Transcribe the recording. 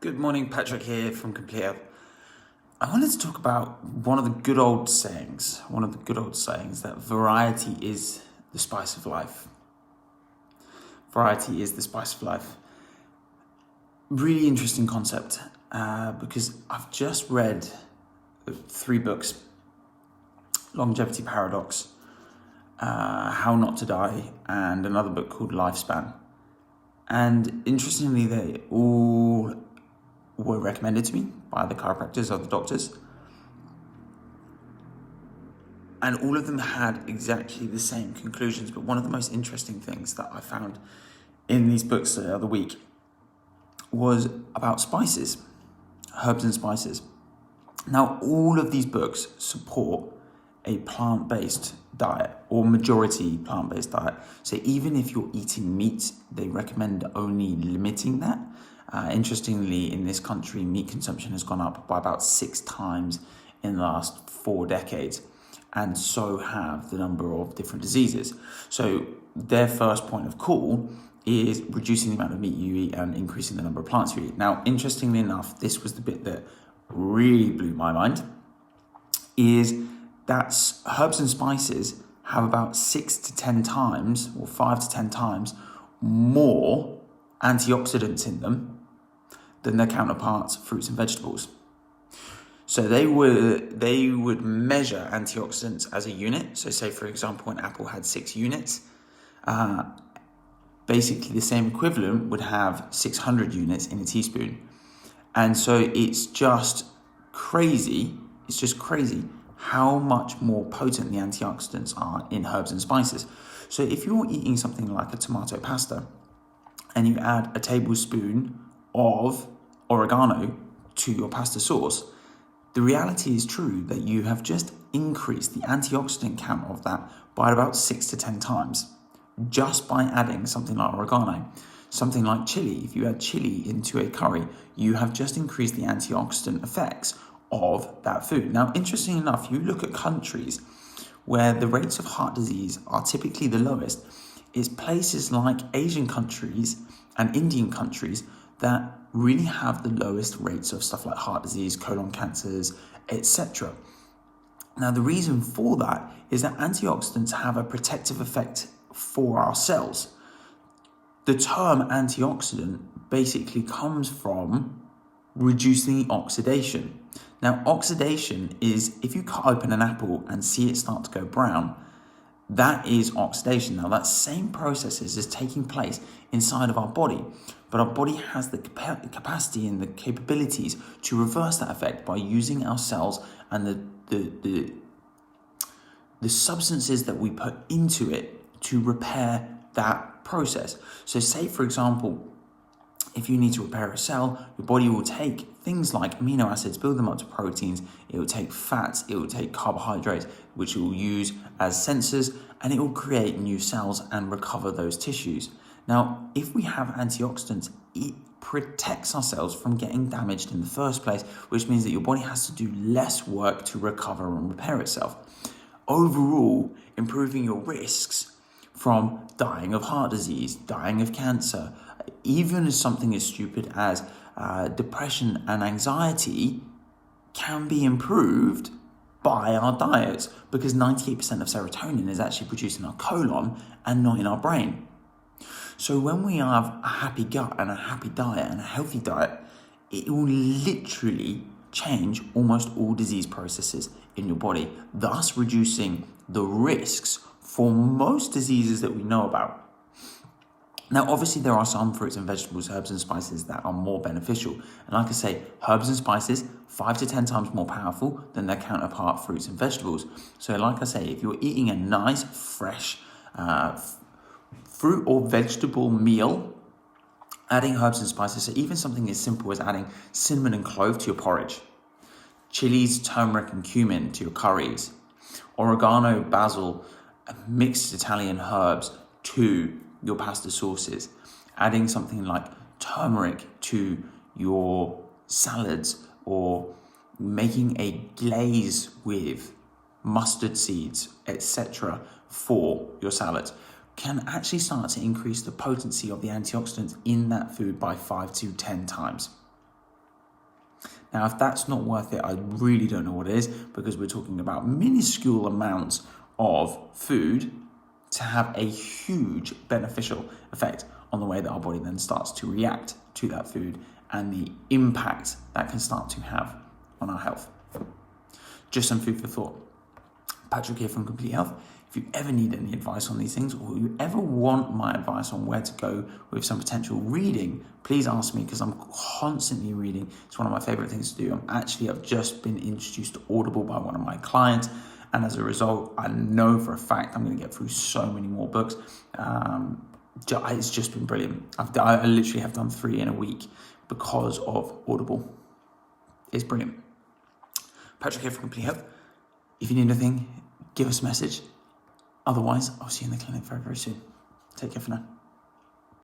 Good morning, Patrick here from Complete Health. I wanted to talk about one of the good old sayings, that variety is the spice of life. Variety is the spice of life. Really interesting concept because I've just read 3 books: Longevity Paradox, How Not to Die, and another book called Lifespan. And interestingly, they all were recommended to me by the chiropractors or the doctors. And all of them had exactly the same conclusions. But one of the most interesting things that I found in these books the other week was about spices, herbs and spices. Now, all of these books support a plant-based diet or majority plant-based diet. So even if you're eating meat, they recommend only limiting that. Interestingly, in this country, meat consumption has gone up by about 6 times in the last 4 decades, and so have the number of different diseases. So their first point of call is reducing the amount of meat you eat and increasing the number of plants you eat. Now, interestingly enough, this was the bit that really blew my mind, is that herbs and spices have about 6 to 10 times, or 5 to 10 times more antioxidants in them than their counterparts, fruits and vegetables. So they would measure antioxidants as a unit. So say, for example, an apple had 6 units. Basically, the same equivalent would have 600 units in a teaspoon. And so it's just crazy how much more potent the antioxidants are in herbs and spices. So if you're eating something like a tomato pasta and you add a tablespoon of oregano to your pasta sauce, the reality is true that you have just increased the antioxidant count of that by about 6 to 10 times just by adding something like oregano. Something like chili, if you add chili into a curry, you have just increased the antioxidant effects of that food. Now, interestingly enough, you look at countries where the rates of heart disease are typically the lowest. It's places like Asian countries and Indian countries that really have the lowest rates of stuff like heart disease, colon cancers, etc. Now, the reason for that is that antioxidants have a protective effect for our cells. The term antioxidant basically comes from reducing oxidation. Now, oxidation is if you cut open an apple and see it start to go brown, that is oxidation. Now, that same process is taking place inside of our body, but our body has the capacity and the capabilities to reverse that effect by using our cells and the substances that we put into it to repair that process. So say, for example, if you need to repair a cell, your body will take things like amino acids, build them up to proteins, it will take fats, it will take carbohydrates, which it will use as sensors, and it will create new cells and recover those tissues. Now, if we have antioxidants, it protects our cells from getting damaged in the first place, which means that your body has to do less work to recover and repair itself. Overall, improving your risks from dying of heart disease, dying of cancer, even as something as stupid as depression and anxiety can be improved by our diets, because 98% of serotonin is actually produced in our colon and not in our brain. So when we have a happy gut and a happy diet and a healthy diet, it will literally change almost all disease processes in your body, thus reducing the risks for most diseases that we know about. Now, obviously, there are some fruits and vegetables, herbs and spices that are more beneficial. And like I say, herbs and spices, 5 to 10 times more powerful than their counterpart fruits and vegetables. So like I say, if you're eating a nice, fresh fruit or vegetable meal, adding herbs and spices, so even something as simple as adding cinnamon and clove to your porridge, chilies, turmeric and cumin to your curries, oregano, basil, mixed Italian herbs to your pasta sauces, adding something like turmeric to your salads, or making a glaze with mustard seeds, etc. for your salads, can actually start to increase the potency of the antioxidants in that food by 5 to 10 times. Now, if that's not worth it, I really don't know what it is, because we're talking about minuscule amounts of food to have a huge beneficial effect on the way that our body then starts to react to that food and the impact that can start to have on our health. Just some food for thought. Patrick here from Complete Health. If you ever need any advice on these things, or you ever want my advice on where to go with some potential reading, please ask me, because I'm constantly reading. It's one of my favorite things to do. I've just been introduced to Audible by one of my clients, and as a result, I know for a fact I'm going to get through so many more books. It's just been brilliant. I literally have done 3 in a week because of Audible. It's brilliant. Patrick here from Complete Health. If you need anything, give us a message. Otherwise, I'll see you in the clinic very, very soon. Take care for now.